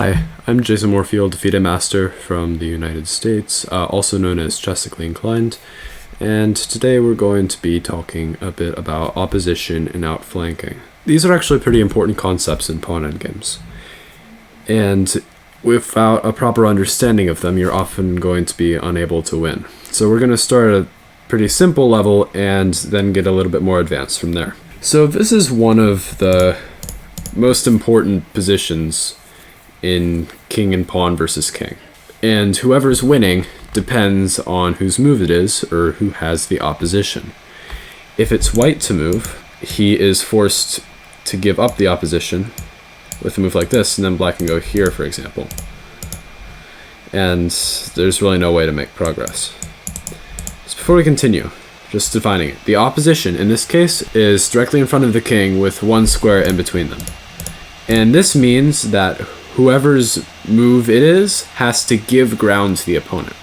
Hi, I'm Jason Moorfield, FIDE Master from the United States, also known as ChessicallyInclined, and today we're going to be talking a bit about opposition and outflanking. These are actually pretty important concepts in pawn endgames, and without a proper understanding of them, you're often going to be unable to win. So we're going to start at a pretty simple level and then get a little bit more advanced from there. So this is one of the most important positions in king and pawn versus king. And whoever's winning depends on whose move it is or who has the opposition. If it's white to move, he is forced to give up the opposition with a move like this, and then black can go here, for example. And there's really no way to make progress. So before we continue, just defining it. The opposition, in this case, is directly in front of the king with one square in between them. And this means that whoever's move it is has to give ground to the opponent.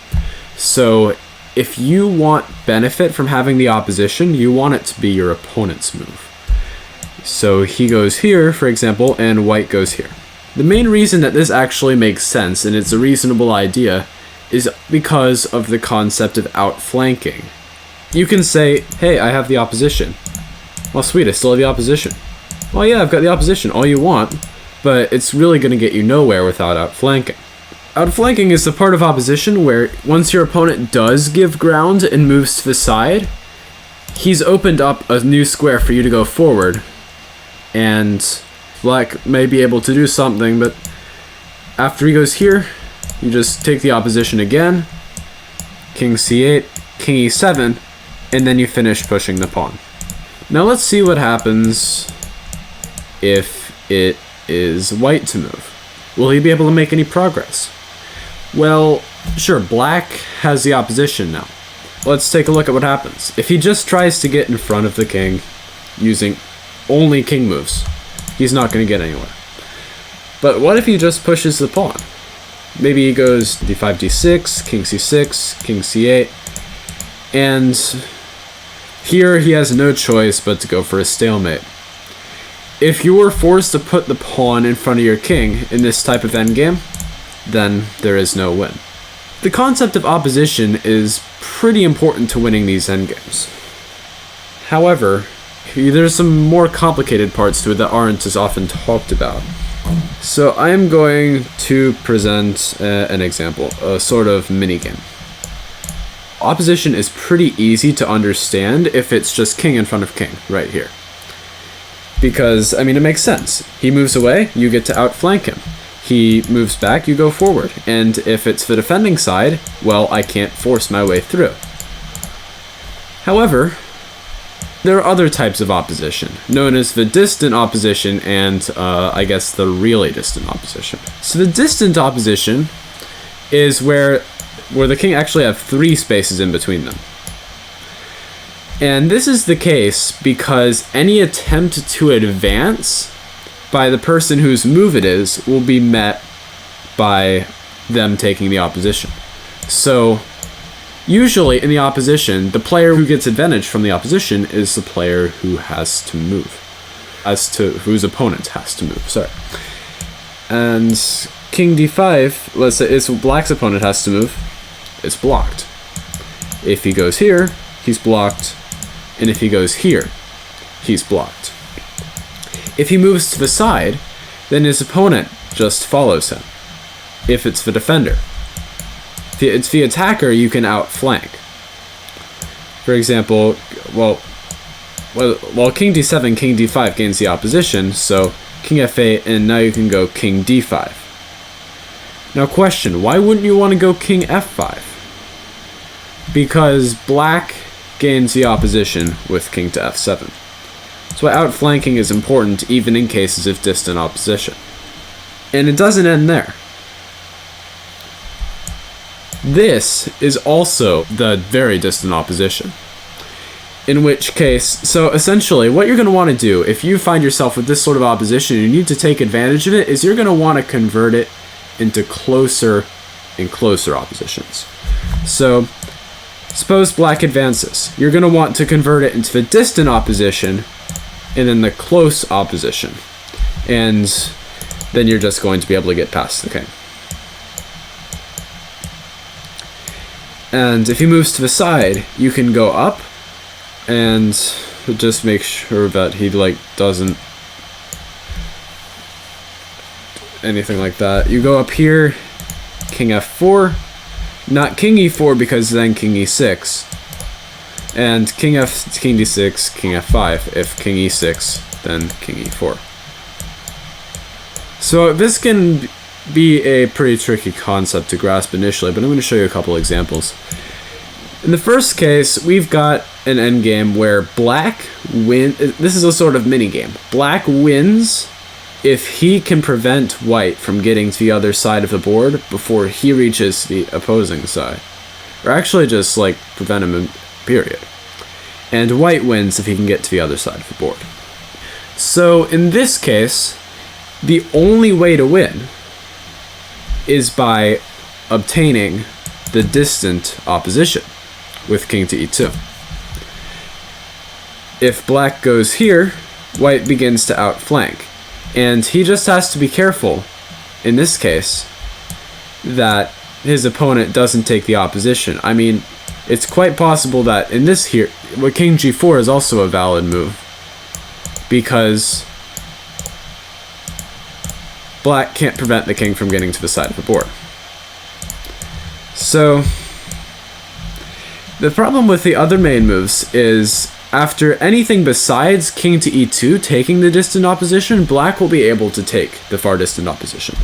So if you want benefit from having the opposition, you want it to be your opponent's move. So he goes here, for example, and white goes here. The main reason that this actually makes sense, and it's a reasonable idea, is because of the concept of outflanking. You can say, hey, I have the opposition. Well, sweet, I still have the opposition. Well, yeah, I've got the opposition, all you want, but it's really going to get you nowhere without outflanking. Outflanking is the part of opposition where once your opponent does give ground and moves to the side, he's opened up a new square for you to go forward, and black may be able to do something, but after he goes here, you just take the opposition again, king c8, king e7, and then you finish pushing the pawn. Now let's see what happens if it is white to move. Will he be able to make any progress? Well, sure, black has the opposition now. Let's take a look at what happens. If he just tries to get in front of the king using only king moves, he's not going to get anywhere. But what if he just pushes the pawn? Maybe he goes d5, d6, king c6, king c8, and here he has no choice but to go for a stalemate. If you were forced to put the pawn in front of your king in this type of endgame, then there is no win. The concept of opposition is pretty important to winning these endgames. However, there's some more complicated parts to it that aren't as often talked about. So I am going to present an example, a sort of minigame. Opposition is pretty easy to understand if it's just king in front of king, right here. Because, I mean, it makes sense. He moves away, you get to outflank him. He moves back, you go forward. And if it's the defending side, well, I can't force my way through. However, there are other types of opposition, known as the distant opposition and, I guess, the really distant opposition. So the distant opposition is where the king actually have three spaces in between them. And this is the case because any attempt to advance by the person whose move it is will be met by them taking the opposition. So usually in the opposition, the player who gets advantage from the opposition is the player who has to move, as to whose opponent has to move, sorry. And king d5, let's say it's black's opponent has to move, it's blocked. If he goes here, he's blocked. And if he goes here, he's blocked. If he moves to the side, then his opponent just follows him. If it's the defender. If it's the attacker, you can outflank. For example, well, king d7, king d5 gains the opposition, so king f8, and now you can go king d5. Now question, why wouldn't you want to go king f5? Because black gains the opposition with king to f7. That's why outflanking is important even in cases of distant opposition. And it doesn't end there. This is also the very distant opposition. In which case, so essentially what you're going to want to do if you find yourself with this sort of opposition and you need to take advantage of it is you're going to want to convert it into closer and closer oppositions. So suppose black advances. You're going to want to convert it into the distant opposition and then the close opposition. And then you're just going to be able to get past the king. And if he moves to the side, you can go up and just make sure that he doesn't anything like that. You go up here, king f4, not king e4 because then king e6, and king d6, king f5. If king e6, then king e4. So this can be a pretty tricky concept to grasp initially, but I'm going to show you a couple examples. In the first case, we've got an endgame where black wins. This is a sort of mini-game. Black wins if he can prevent white from getting to the other side of the board before he reaches the opposing side. Or actually just prevent him, period. And white wins if he can get to the other side of the board. So in this case, the only way to win is by obtaining the distant opposition with king to e2. If black goes here, white begins to outflank. And he just has to be careful, in this case, that his opponent doesn't take the opposition. I mean, it's quite possible that in this here, king g4 is also a valid move, because black can't prevent the king from getting to the side of the board. So, the problem with the other main moves is, after anything besides king to e2 taking the distant opposition, black will be able to take the far distant opposition.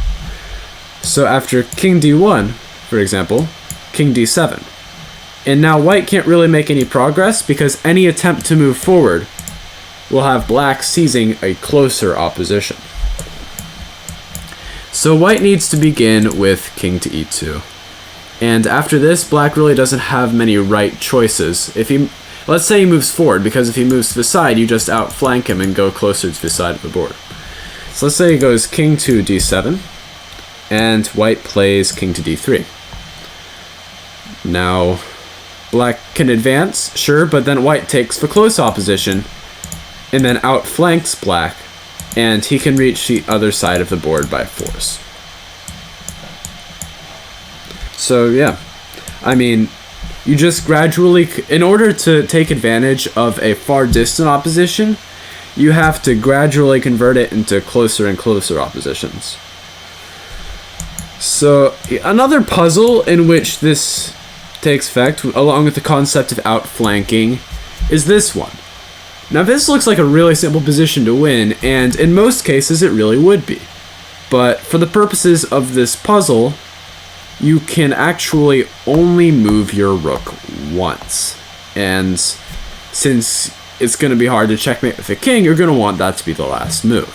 So after king d1, for example, king d7. And now white can't really make any progress because any attempt to move forward will have black seizing a closer opposition. So white needs to begin with king to e2. And after this, black really doesn't have many right choices. Let's say he moves forward, because if he moves to the side, you just outflank him and go closer to the side of the board. So let's say he goes king to d7, and white plays king to d3. Now, black can advance, sure, but then white takes the close opposition, and then outflanks black, and he can reach the other side of the board by force. So yeah, I mean, you just gradually, in order to take advantage of a far distant opposition, you have to gradually convert it into closer and closer oppositions. So another puzzle in which this takes effect, along with the concept of outflanking, is this one. Now this looks like a really simple position to win, and in most cases it really would be. But for the purposes of this puzzle, you can actually only move your rook once. And since it's going to be hard to checkmate with the king, you're going to want that to be the last move.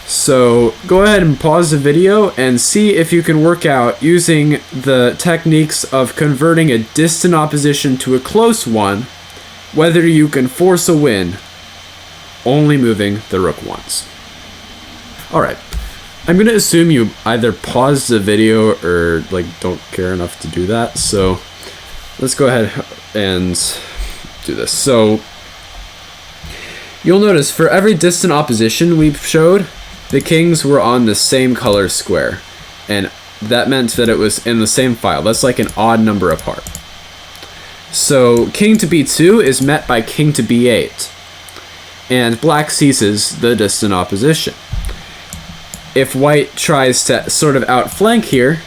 So go ahead and pause the video and see if you can work out, using the techniques of converting a distant opposition to a close one, whether you can force a win only moving the rook once. Alright. I'm going to assume you either pause the video or don't care enough to do that. So let's go ahead and do this. So you'll notice for every distant opposition we showed, the kings were on the same color square. And that meant that it was in the same file. That's like an odd number apart. So king to b2 is met by king to b8. And black seizes the distant opposition. If white tries to sort of outflank here,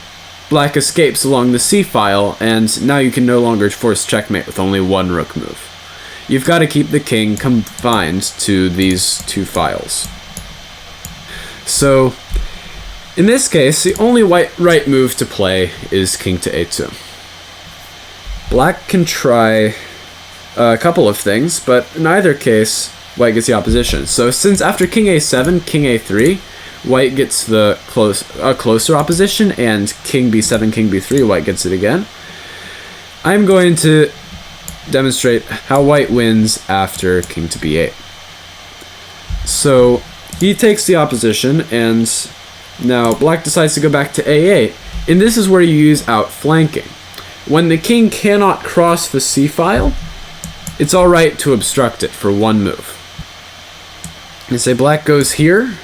black escapes along the c-file, and now you can no longer force checkmate with only one rook move. You've got to keep the king confined to these two files. So, in this case, the only right move to play is king to a2. Black can try a couple of things, but in either case, white gets the opposition. So since after king a7, king a3, white gets the closer opposition, and king b7, king b3, white gets it again, I'm going to demonstrate how white wins after king to b8. So he takes the opposition, and now black decides to go back to a8, and this is where you use outflanking. When the king cannot cross the c-file, it's alright to obstruct it for one move. And say black goes here,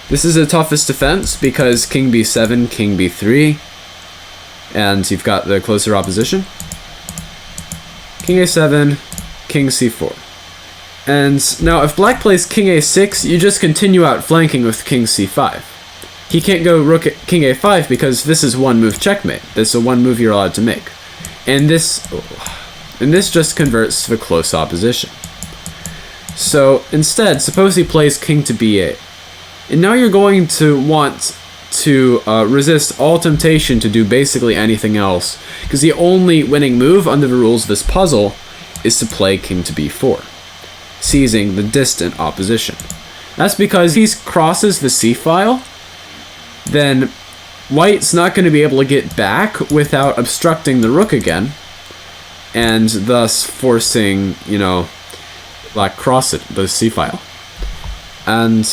This is the toughest defense because king b7, king b3, and you've got the closer opposition. King a7, king c4. And now if black plays king a6, you just continue outflanking with king c5. He can't go rook at king a5 because this is one move checkmate. This is one move you're allowed to make. And this just converts to the close opposition. So instead, suppose he plays king to b8. And now you're going to want to resist all temptation to do basically anything else, because the only winning move under the rules of this puzzle is to play king to b4, seizing the distant opposition. That's because if he crosses the c-file, then white's not going to be able to get back without obstructing the rook again, and thus forcing, black cross it, the c-file. And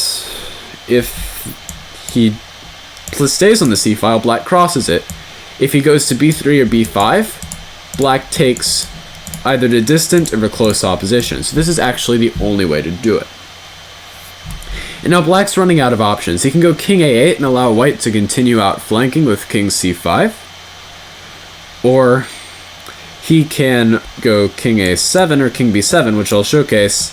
if he stays on the c-file, black crosses it. If he goes to b3 or b5, black takes either the distant or the close opposition. So this is actually the only way to do it. And now black's running out of options. He can go king a8 and allow white to continue outflanking with king c5. Or he can go king a7 or king b7, which I'll showcase.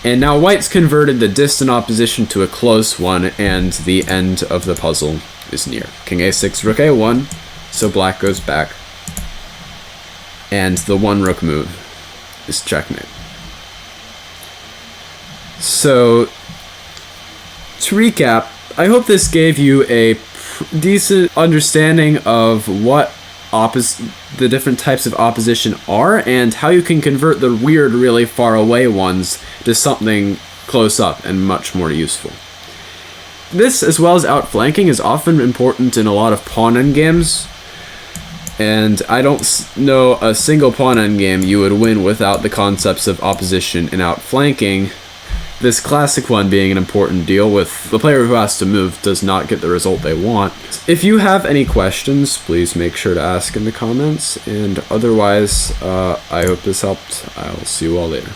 And now white's converted the distant opposition to a close one, and the end of the puzzle is near. King a6, rook a1, so black goes back. And the one rook move is checkmate. So, to recap, I hope this gave you a decent understanding of what the different types of opposition are, and how you can convert the weird, really far away ones to something close up and much more useful. This, as well as outflanking, is often important in a lot of pawn endgames, and I don't know a single pawn endgame you would win without the concepts of opposition and outflanking. This classic one being an important deal with the player who has to move does not get the result they want. If you have any questions, please make sure to ask in the comments, and otherwise, I hope this helped. I'll see you all later.